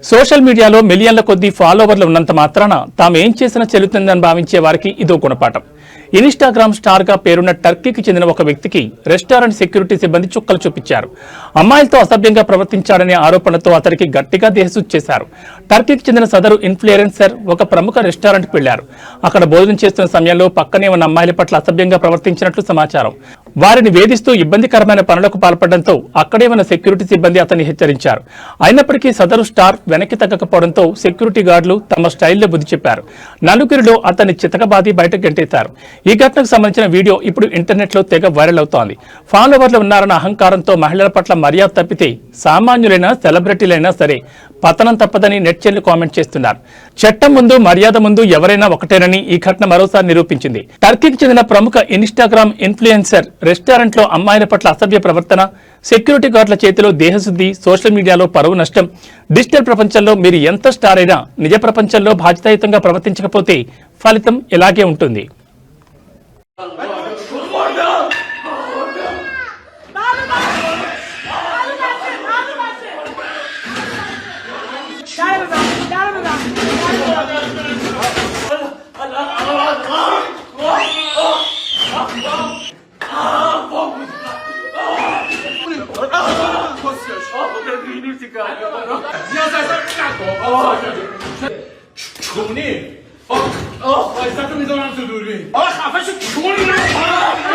Social మీడియాలో మిలియన్ల కొద్దీ ఫాలోవర్లు ఉన్నంత మాత్రాన తామేం చేసినా చెల్లుతుందని భావించే వారికి ఇదో గుణపాఠం. ఇన్స్టాగ్రామ్ స్టార్ గా పేరున్న టర్కీకి చెందిన ఒక వ్యక్తికి రెస్టారెంట్ సెక్యూరిటీ సిబ్బంది చుక్కలు చూపించారు. అమ్మాయిలతో అసభ్యంగా ప్రవర్తించాడనే ఆరోపణలతో అతనికి గట్టిగా దేహశుద్ధి చేశారు. టర్కీకి చెందిన సదరు ఇన్ఫ్లుయెన్సర్ ఒక ప్రముఖ రెస్టారెంట్కి వెళ్లారు. అక్కడ భోజనం చేస్తున్న సమయంలో పక్కనే ఉన్న అమ్మాయిల పట్ల అసభ్యంగా ప్రవర్తించినట్లు సమాచారం. వారిని వేధిస్తూ ఇబ్బందికరమైన పనులకు పాల్పడడంతో అక్కడే ఉన్న సెక్యూరిటీ సిబ్బంది అతన్ని హెచ్చరించారు. అయినప్పటికీ సదరు స్టార్ వెనక్కి తగ్గకపోవడంతో సెక్యూరిటీ గార్డులు తమ స్టైల్లో బుద్ధి చెప్పారు. నలుగురిలో అతన్ని చితకబాది బయటకు గంటేశారు. ఈ ఘటనకు సంబంధించిన వీడియో ఇప్పుడు ఇంటర్నెట్ లో తెగ వైరల్ అవుతోంది. ఫాలోవర్లు ఉన్నారన్న అహంకారంతో మహిళల పట్ల మర్యాద తప్పితే సామాన్యులైనా సెలబ్రిటీలైనా సరే పతనం తప్పదని నెట్జన్లు కామెంట్ చేస్తున్నారు. చట్టం ముందు మర్యాద ముందు ఎవరైనా ఒకటేనని ఈ ఘటన మరోసారి నిరూపించింది. టర్కీకి చెందిన ప్రముఖ ఇన్స్టాగ్రామ్ ఇన్ఫ్లుయెన్సర్ రెస్టారెంట్ లో అమ్మాయిల పట్ల అసభ్య ప్రవర్తన, సెక్యూరిటీ గార్డుల చేతిలో దేహశుద్ధి, సోషల్ మీడియాలో పరువు నష్టం. డిజిటల్ ప్రపంచంలో మీరు ఎంత స్టార్ అయినా నిజ ప్రపంచంలో బాధ్యతాయుతంగా ప్రవర్తించకపోతే ఫలితం ఇలాగే ఉంటుంది. کونی. آه، وایسا تو میذارم تو دوربین. آه خفه شو کونی.